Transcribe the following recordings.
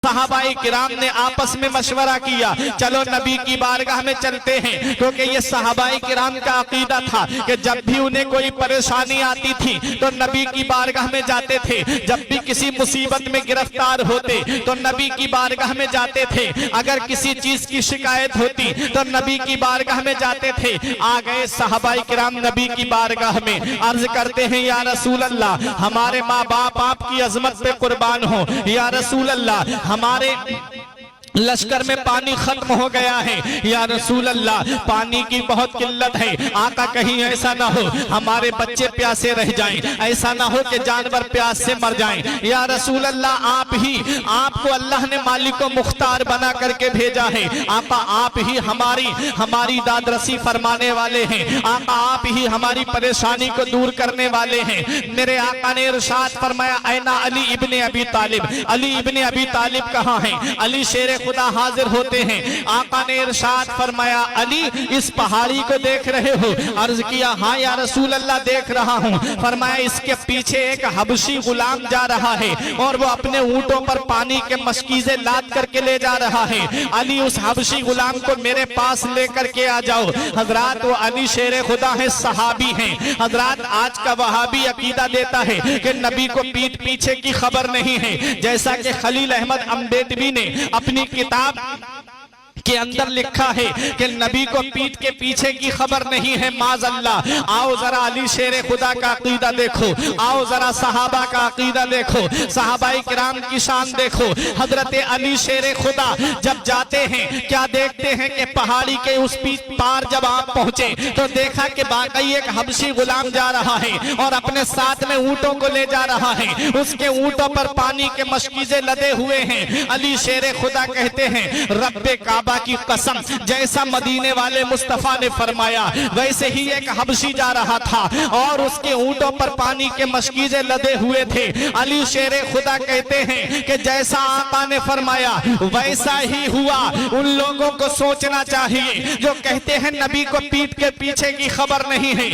صحابہ کرام نے آپس میں مشورہ کیا چلو نبی کی بارگاہ میں چلتے ہیں، کیونکہ یہ صحابہ کرام کا عقیدہ تھا کہ جب بھی انہیں کوئی پریشانی آتی تھی تو نبی کی بارگاہ میں جاتے تھے، جب بھی کسی مصیبت میں گرفتار ہوتے تو نبی کی بارگاہ میں جاتے تھے، اگر کسی چیز کی شکایت ہوتی تو نبی کی بارگاہ میں جاتے تھے۔ آ گئے صحابہ کرام نبی کی بارگاہ میں، عرض کرتے ہیں یا رسول اللہ ہمارے ماں باپ آپ کی عظمت پہ قربان ہو، یا رسول اللہ ہمارے لشکر میں پانی ختم ہو گیا ہے، یا رسول اللہ پانی کی بہت قلت ہے، آقا کہیں ایسا نہ ہو ہمارے بچے پیاسے رہ جائیں، ایسا نہ ہو کہ جانور پیاس سے مر جائیں، یا رسول اللہ آپ کو اللہ نے مالک و مختار بنا کر کے بھیجا ہے، آقا آپ ہی ہماری داد رسی فرمانے والے ہیں، آقا آپ ہی ہماری پریشانی کو دور کرنے والے ہیں۔ میرے آقا نے ارشاد فرمایا اینا علی ابن ابی طالب، علی ابن ابی طالب کہاں ہیں؟ علی شیر خدا حاضر ہوتے ہیں، آقا نے ارشاد فرمایا علی اس پہاڑی کو دیکھ رہے ہو؟ عرض کیا ہاں یا رسول اللہ دیکھ رہا ہوں۔ فرمایا اس کے پیچھے ایک حبشی غلام جا رہا ہے اور وہ اپنے اونٹوں پر پانی کے مشکیزیں لاد کر کے لے جا رہا ہے، علی اس حبشی غلام کو میرے پاس لے کر کے آ جاؤ۔ حضرات وہ علی شیر خدا ہے، صحابی ہیں۔ حضرات آج کا وہابی عقیدہ دیتا ہے کہ نبی کو پیٹھ پیچھے کی خبر نہیں ہے، جیسا کہ خلیل احمد امبیڈوی نے اپنی کتاب کے اندر لکھا ہے کہ نبی کو پیٹھ کے پیچھے کی خبر نہیں ہے، معاذ اللہ۔ آؤ ذرا علی شیر خدا کا عقیدہ دیکھو، آؤ ذرا صحابہ کا عقیدہ دیکھو، صحابہ کرام کی شان دیکھو۔ حضرت علی شیر خدا جب جاتے ہیں کیا دیکھتے ہیں کہ پہاڑی کے اس پار جب آپ پہنچے تو دیکھا کہ باقی ایک حبشی غلام جا رہا ہے اور اپنے ساتھ میں اونٹوں کو لے جا رہا ہے، اس کے اونٹوں پر پانی کے مشکیزیں لدے ہوئے ہیں۔ علی شیر خدا کہتے ہیں رب کعبہ کی قسم جیسا مدینے والے مصطفیٰ نے فرمایا ویسے ہی ایک حبشی جا رہا تھا اور اس کے اونٹوں پر پانی کے مشکیزیں لدے ہوئے تھے۔ علی شیر خدا کہتے ہیں کہ جیسا آقا نے فرمایا ویسا ہی ہوا۔ ان لوگوں کو سوچنا چاہیے جو کہتے ہیں نبی کو پیٹھ کے پیچھے کی خبر نہیں ہے۔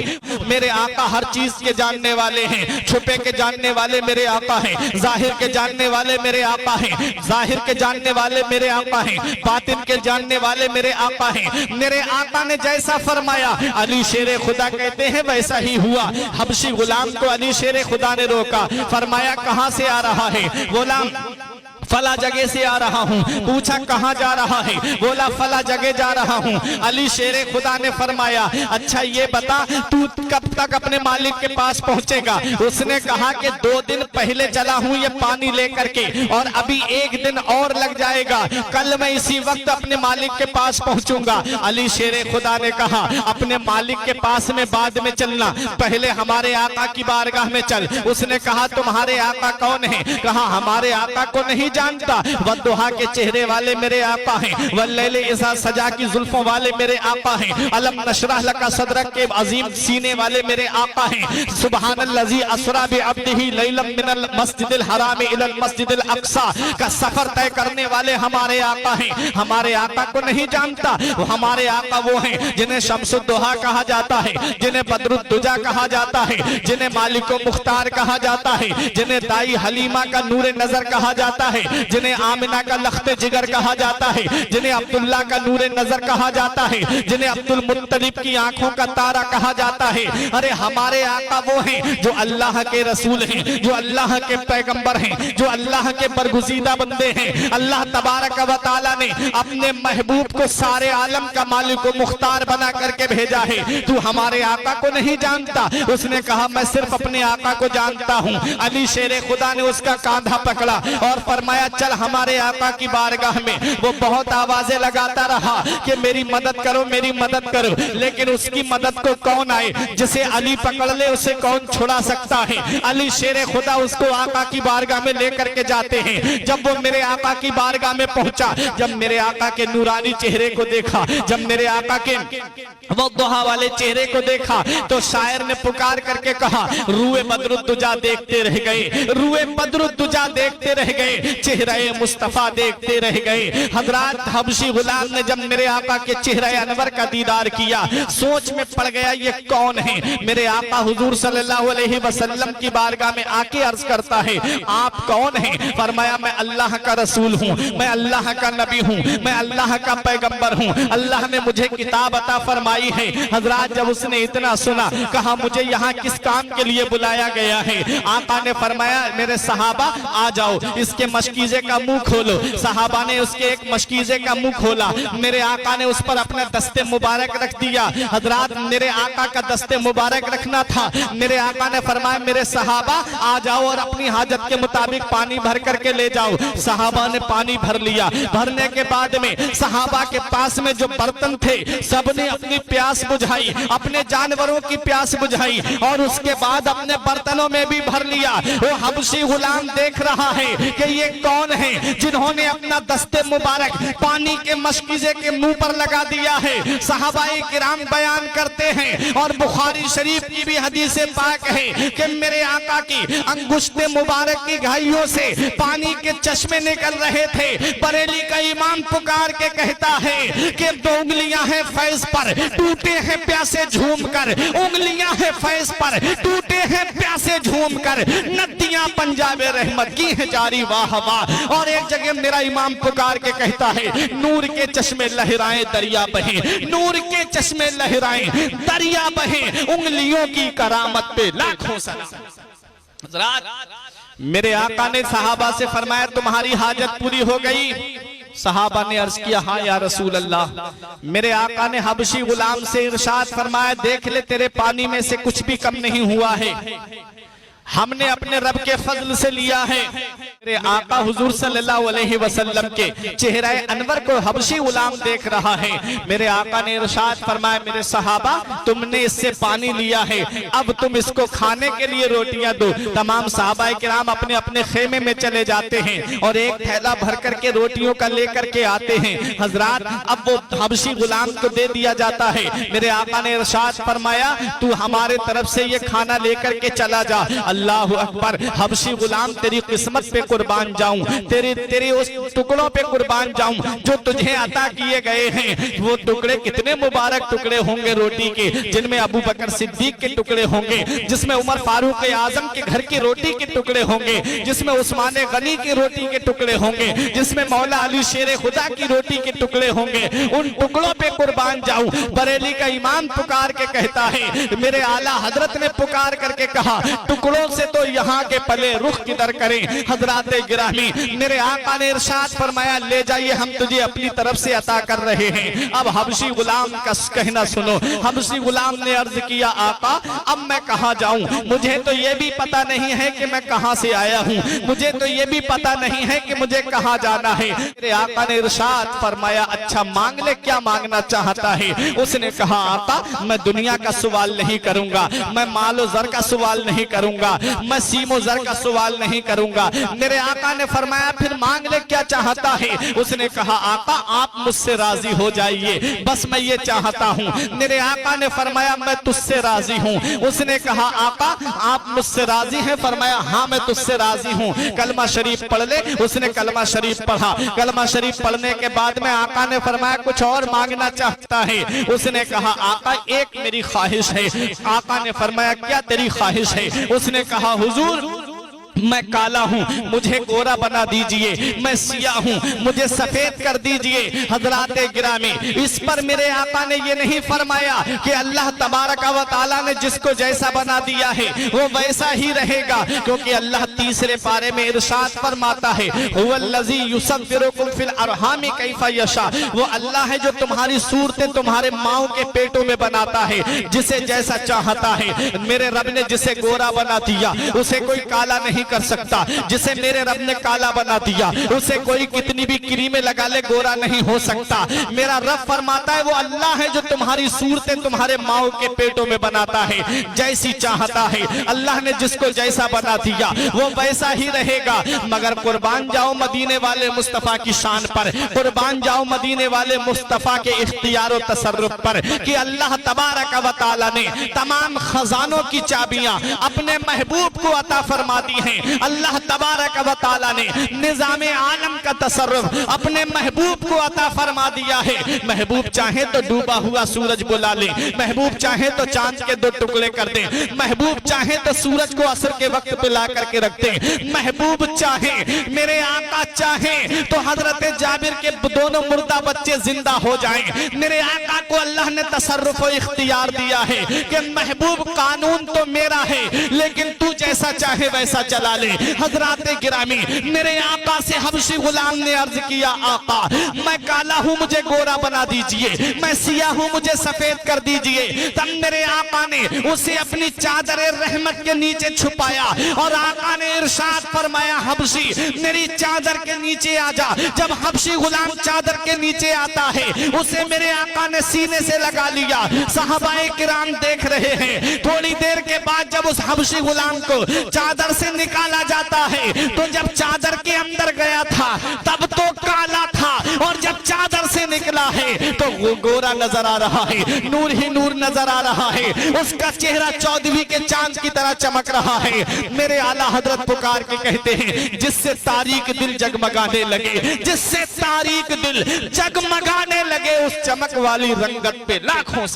میرے آقا ہر چیز کے جاننے والے ہیں، چھپے کے جاننے والے میرے آقا ہیں، ظاہر کے جاننے والے میرے آقا ہیں، ظاہر کے جاننے والے میرے آقا ہیں، باطن کے جاننے والے میرے آقا ہیں۔ میرے آقا نے جیسا فرمایا علی شیر خدا کہتے ہیں ویسا ہی ہوا۔ حبشی غلام کو علی شیر خدا نے روکا، فرمایا کہاں سے آ رہا ہے؟ غلام فلا جگہ سے آ رہا ہوں۔ پوچھا کہاں جا رہا ہے؟ بولا فلا جگہ جا رہا ہوں۔ علی شیر خدا نے فرمایا اچھا یہ بتا تو کب تک اپنے مالک کے پاس پہنچے گا؟ اس نے کہا کہ 2 دن پہلے چلا ہوں یہ پانی لے کر کے اور ابھی 1 دن اور لگ جائے گا، کل میں اسی وقت اپنے مالک کے پاس پہنچوں گا۔ علی شیر خدا نے کہا اپنے مالک کے پاس میں بعد میں چلنا، پہلے ہمارے آقا کی بارگاہ میں چل۔ اس نے کہا تمہارے آقا کون ہیں؟ کہا ہمارے آقا کو نہیں جانتا، والضحیٰ کے چہرے والے میرے آقا ہیں، واللیل اذا سجا کی زلفوں والے میرے آقا ہیں، الم نشرح لک صدرک کے عظیم سینے والے میرے آقا ہیں، سبحان الذی اسری بعبدہ لیلا من المسجد الحرام الی المسجد الاقصی کا سفر طے کرنے والے ہمارے آقا ہیں۔ ہمارے آقا کو نہیں جانتا، ہمارے آقا وہ ہیں جنہیں شمس الضحیٰ کہا جاتا ہے، جنہیں بدر الدجا کہا جاتا ہے، جنہیں مالک و مختار کہا جاتا ہے، جنہیں دائی حلیمہ کا نور نظر کہا جاتا ہے، جنہیں آمنہ کا لخت جگر کہا جاتا ہے، جنہیں عبداللہ کا نور نظر کہا جاتا ہے، جنہیں عبدالمطلب کی آنکھوں کا تارا کہا جاتا ہے۔ ارے ہمارے آقا وہ ہیں جو اللہ کے رسول ہیں، جو اللہ کے پیغمبر ہیں، جو اللہ کے برگزیدہ بندے ہیں۔ اللہ تبارک و تعالی نے اپنے محبوب کو سارے عالم کا مالک و مختار بنا کر کے بھیجا ہے، تو ہمارے آقا کو نہیں جانتا؟ اس نے کہا میں صرف اپنے آقا کو جانتا ہوں۔ علی شیر خدا نے اس کا کاندھا پکڑا اور فرمایا چل ہمارے آقا کی بارگاہ میں۔ وہ بہت آوازیں لگاتا رہا کہ میری مدد کرو میری مدد کرو، لیکن اس کی مدد کو کون آئے؟ جسے علی پکڑ لے اسے کون چھڑا سکتا ہے؟ علی شیر خدا اس کو آقا کی بارگاہ میں لے کر کے جاتے ہیں۔ جب وہ میرے آقا کی بارگاہ میں پہنچا، جب میرے آقا کے نورانی چہرے کو دیکھا، جب میرے آقا کے والضحیٰ والے چہرے کو دیکھا تو شاعر نے پکار کر کے کہا روئے بدر الدجا دیکھتے رہ گئے، روئے بدر الدجا دیکھتے رہ گئے، चेहरा मुस्तफ़ा देखते रह गए। हजरत हबशी गुलाम ने जब मेरे आका के चेहरे अनवर का दीदार किया, सोच में पड़ गया ये कौन है। मेरे आका हुजूर सल्लल्लाहु अलैहि वसल्लम की बारगाह में आके अर्ज करता है, आप कौन हैं? फरमाया, मैं अल्लाह का रसूल हूँ, मैं अल्लाह का नबी हूँ, मैं अल्लाह का पैगंबर हूँ, अल्लाह ने मुझे किताब अता फरमाई है। हजरत जब उसने इतना सुना, कहा मुझे यहाँ किस काम के लिए बुलाया गया है? आका ने फरमाया, मेरे सहाबा आ जाओ, इसके मशकीजे का मुंह खोलो। सहाबा ने उसके एक मशकीजे का मुंह खोला, मेरे आका ने उस पर अपना दस्ते मुबारक रख दिया। हजरत मेरे आका का दस्ते मुबारक रखना था। मेरे आका ने फरमाया, मेरे सहाबा आ जाओ और अपनी हाजत के मुताबिक पानी भर करके ले जाओ। सहाबा ने पानी भर लिया। भरने के बाद में सहाबा के पास में जो बर्तन थे, सबने अपनी प्यास बुझाई, अपने जानवरों की प्यास बुझाई और उसके बाद अपने बर्तनों में भी भर लिया। वो हबशी गुलाम देख रहा है कि ये कौन है जिन्होंने अपना दस्ते मुबारक पानी के मशकीजे के मुंह पर लगा दिया है। सहाबाए किराम बयान करते हैं और बुखारी शरीफ की भी हदीस पाक है कि मेरे आका की अंगुश्ते मुबारक की घाइयों से पानी के चश्मे निकल रहे थे। बरेली का इमाम पुकार के कहता है कि दो उंगलियां हैं फैज पर, टूटे हैं प्यासे झूम कर, उंगलियां हैं फैज पर, टूटे हैं प्यासे झूम कर, नदियां पंजाबे रहमत की है जारी वाह वाह। और एक जगह मेरा इमाम पुकार के कहता है, नूर के चश्मे लहराएं दरिया बहे, नूर के चश्मे लहराएं दरिया बहे, उंगलियों की करामत पे लाखों सलाम। मेरे आका ने सहाबा से फरमाया, तुम्हारी हाजत पूरी हो गई? सहाबा ने अर्ज किया, हाँ या रसूल अल्लाह। मेरे आका ने हबशी गुलाम से इरशाद फरमाया, देख ले तेरे पानी में से कुछ भी कम नहीं हुआ है, हमने अपने रब के फजल से लिया है। मेरे आका हुजूर सल्लल्लाहु अलैहि वसल्लम के चेहरे अनवर को हबशी गुलाम देख रहा है। मेरे आका ने इरशाद फरमाया, मेरे सहाबा तुमने इससे पानी लिया है, अब तुम इसको खाने के लिए रोटियां दो। तमाम सहाबाए किराम अपने अपने खेमे में चले जाते हैं और एक थैला भर करके रोटियों का लेकर के आते हैं। हजरात अब वो हबशी गुलाम को दे दिया जाता है। मेरे आका ने इरशाद फरमाया, तू हमारे तरफ से ये खाना लेकर के चला जा। अल्लाह अकबर। हबशी गुलाम तेरी किस्मत पे कुर्बान जाऊं, तेरे उस टुकड़ों पे कुर्बान जाऊं जो तुझे अता किए गए हैं। वो टुकड़े कितने मुबारक टुकड़े होंगे रोटी के, जिनमें अबू बकर सिद्दीक के टुकड़े होंगे, जिसमें उमर फारूक आजम के घर की रोटी के टुकड़े होंगे, जिसमें उस्मान गनी की रोटी के टुकड़े होंगे, जिसमें मौला अली शेर खुदा की रोटी के टुकड़े होंगे। उन टुकड़ों पे कुर्बान जाऊं। बरेली का इमाम पुकार के कहता है, मेरे आला हजरत ने पुकार करके कहा, टुकड़ों से तो यहाँ के पले रुख किधर करें। हजरात गिरामी, मेरे आका ने इरशाद फरमाया, ले जाइए हम तुझे अपनी तरफ से अता कर रहे हैं। अब हबशी गुलाम का कहना सुनो। हबशी गुलाम ने अर्ज किया, आका अब मैं कहाँ जाऊं? मुझे तो ये भी पता नहीं है कि मैं कहाँ से आया हूँ, मुझे तो ये भी पता नहीं है कि मुझे कहाँ जाना है। मेरे आका ने इरशाद फरमाया, अच्छा मांग ले, क्या मांगना चाहता है? उसने कहा, आका मैं दुनिया का सवाल नहीं करूंगा, मैं मालो जर का सवाल नहीं करूंगा, मैं सीमो जर का सवाल नहीं करूंगा। मेरे आका ने फरमाया, फिर मांग ले, क्या चाहता है? उसने कहा, आका आप मुझसे राजी हो जाइए, बस मैं ये चाहता हूँ। मेरे आका ने फरमाया, मैं तुझसे राजी हूँ। उसने कहा, आका आप मुझसे राजी हैं? फरमाया, हाँ मैं तुझसे राजी हूँ। कलमा शरीफ पढ़ ले। उसने कलमा शरीफ पढ़ा। कलमा शरीफ पढ़ने के बाद में आका ने फरमाया, कुछ और मांगना चाहता है? उसने कहा, आका एक मेरी ख्वाहिश है। आका ने फरमाया, क्या तेरी ख्वाहिश है? उसने कहा, हुजूर मैं काला हूँ, मुझे गोरा बना दीजिए, मैं सिया हूँ, मुझे सफेद कर दीजिए। हजरात गिरामी, इस पर मेरे आका ने ये नहीं फरमाया कि अल्लाह तबारक व तआला ने जिसको जैसा बना दिया है वो वैसा ही रहेगा, क्योंकि अल्लाह तीसरे पारे में इरशाद फरमाता है, हुवल्लज़ी युसव्विरुकुम फिल अरहामि कैफा यशा। वो अल्लाह है जो तुम्हारी सूरतें तुम्हारे माओ के पेटों में बनाता है, जिसे जैसा चाहता है। मेरे रब ने जिसे गोरा बना दिया उसे कोई काला नहीं कर सकता, जिसे मेरे रब ने काला बना दिया उसे कोई कितनी भी क्रीमें लगा ले गोरा नहीं हो सकता। मेरा रब फरमाता है, वो अल्लाह है जो तुम्हारी सूरतें तुम्हारे माओ के पेटों में बनाता है, जैसी चाहता है। अल्लाह ने जिसको जैसा बना दिया वो वैसा ही रहेगा। मगर कुर्बान जाओ मदीने वाले मुस्तफा की शान पर, कुर्बान जाओ मदीने वाले मुस्तफा के इख्तियार और तसर्रुफ पर, कि अल्लाह तबारक व तआला ने तमाम खजानों की चाबियां अपने महबूब को अता फरमा दी है। हैं अल्लाह तबारक व तआला ने निजाम आलम का तसर्रुफ अपने महबूब को अता फरमा दिया है। महबूब चाहे तो डूबा हुआ सूरज बुला ले, महबूब चाहे तो चांद के 2 टुकड़े कर दे, महबूब चाहे तो सूरज को असर के वक्त पे ला करके रख दे, महबूब चाहे, मेरे आका चाहे तो हजरत जाबिर के दोनों मुर्दा बच्चे जिंदा हो जाएं। मेरे आका को अल्लाह ने तसर्रुफ और इख्तियार दिया है कि महबूब कानून तो मेरा है लेकिन तू जैसा चाहे वैसा चला ले। हजरात गिरामी, मेरे आका से हबशी गुलाम ने अर्ज किया, आका मैं काला हूं मुझे गोरा बना दीजिए, मैं सियाह हूं मुझे सफेद कर दीजिए। तब मेरे आका ने उसे अपनी चादर रहमत के नीचे छुपाया और आका ने इरशाद फरमाया, हबशी मेरी चादर के नीचे आ जा। जब हबशी गुलाम चादर के नीचे आता है उसे मेरे आका ने सीने से लगा लिया। सहाबाए किराम देख रहे हैं। थोड़ी देर के बाद जब उस हबशी गुलाम को चादर से निकाला जाता है तो जब चादर के अंदर गया था तब तो काला था और जब चादर से निकला है तो वो गोरा नजर आ रहा है, नूर ही नूर नजर आ रहा है। उसका चेहरा 14वीं के चांद की तरह चमक रहा है। मेरे आला हजरत पुकार के कहते हैं, जिससे तारीक दिल जगमगाने लगे, जिससे तारीक दिल जगमगाने लगे उस चमक वाली रंगत पे लाखों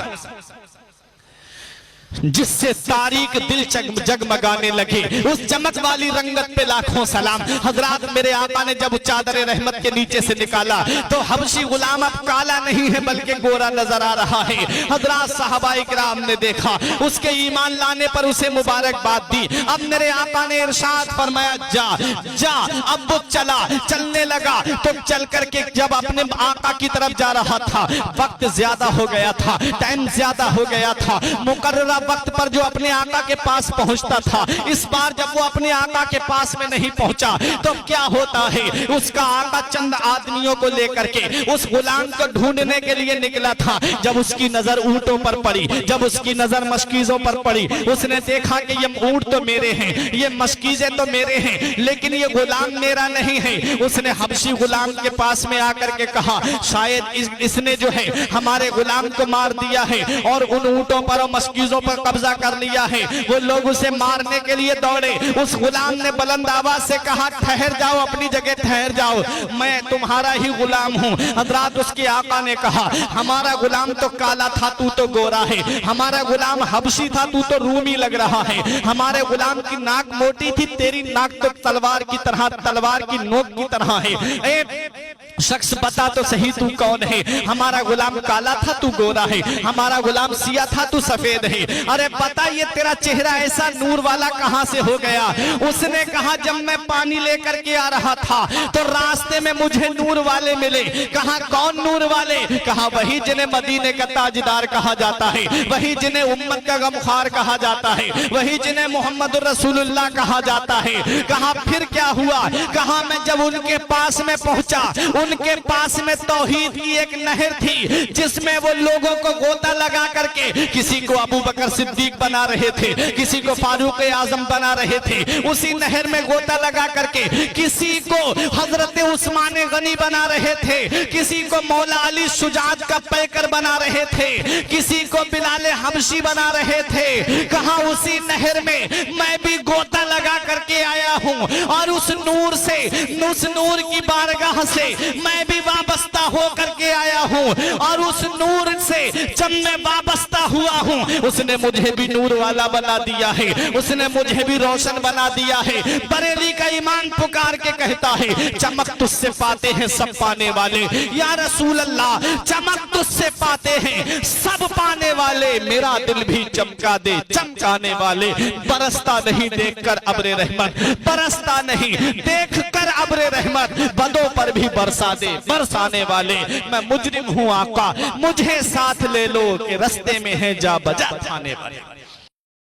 जिससे तारीक दिल जगमगाने लगे उस चमक वाली रंगत पे लाखों सलाम। हजरात मेरे आका ने जब चादर रहमत के नीचे से निकाला तो हबशी गुलाम अब काला नहीं है बल्कि गोरा नजर आ रहा है। हजरात साहबाए किराम ने देखा, उसके ईमान लाने पर उसे मुबारकबाद दी। अब मेरे आका ने इरशाद फरमाया, जा जा। अब वो चलने लगा तो चल करके जब अपने आका की तरफ जा रहा था, वक्त ज्यादा हो गया था, टाइम ज्यादा हो गया था। मुकर्ररा वक्त पर जो अपने आका के पास पहुंचता था, इस बार जब वो अपने आका के पास में नहीं पहुंचा तो क्या होता है, उसका आका चंद आदमियों को लेकर के उस गुलाम को ढूंढने के लिए निकला था। जब उसकी नजर ऊंटों पर पड़ी, जब उसकी नजर मशकीजों पर पड़ी, उसने देखा कि ये ऊंट तो मेरे हैं, ये मशकीजें तो मेरे हैं, लेकिन ये गुलाम मेरा नहीं है। उसने हबशी गुलाम के पास में आकर के कहा, शायद इसने जो है हमारे गुलाम को मार दिया है और उन ऊंटों पर और मशकीजों पर कब्जा कर लिया है। वो लोग उसे मारने के लिए दौड़े। उस गुलाम ने बुलंद आवाज से कहा, ठहर जाओ, अपनी जगह ठहर जाओ, मैं तुम्हारा ही गुलाम हूँ। हजरात उसके आका ने कहा, हमारा गुलाम तो काला था, तू तो गोरा है। हमारा गुलाम हबशी था, तू तो रूमी लग रहा है। हमारे गुलाम की नाक मोटी थी, तेरी नाक तो तलवार की तरह, तलवार की नोक की तरह है। शख्स बता तो सही तू कौन है। हमारा गुलाम काला था, तू गोरा है। हमारा गुलाम सिया था, तू सफेद है। अरे बता, ये तेरा चेहरा ऐसा नूर वाला कहां से हो गया? उसने कहा, जब मैं पानी लेकर के आ रहा था तो रास्ते में मुझे नूर वाले मिले। कहा, कौन नूर वाले? कहा, वही जिन्हें मदीने का ताजदार कहा जाता है, वही जिन्हें उम्मत का गमखार कहा जाता है, वही जिन्हें मोहम्मद रसूलुल्लाह कहा जाता है। कहा, फिर क्या हुआ? कहा, मैं जब उनके पास में पहुंचा, उनके पास में तौहीद की एक नहर थी जिसमें वो लोगों को गोता लगा करके किसी को अबू बकर सिद्दीक बना रहे थे, किसी को फारूक आजम बना रहे थे। उसी नहर में गोता लगा करके किसी को हजरत उस्मान गनी बना रहे थे, किसी को मौला अली शुजात का पैकर बना रहे थे, किसी को बिलाल हबशी बना रहे थे। कहा, उसी नहर में मैं भी गोता लगा करके आया हूं और उस नूर से, उस नूर की बारगाह से मैं भी वाबस्ता हो करके आया हूं और उस नूर से जब मैं वाबस्ता हुआ हूं उसने मुझे भी नूर वाला बना दिया है, उसने मुझे भी रोशन बना दिया है। बरेली का ईमान पुकार के कहता है, चमक तुझसे पाते हैं सब पाने वाले। या रसूल अल्लाह, चमक तुझसे पाते हैं सब पाने वाले, मेरा दिल भी चमका दे चमकाने वाले। बरसता नहीं देखकर अब्रे रहमत, बरसता नहीं देखकर अब्रे रहमत, बदों पर भी बरसा दे बरसाने वाले। मैं मुजरिम हूँ आका, मुझे साथ ले लो कि रस्ते में है जा बजा थाने वाले।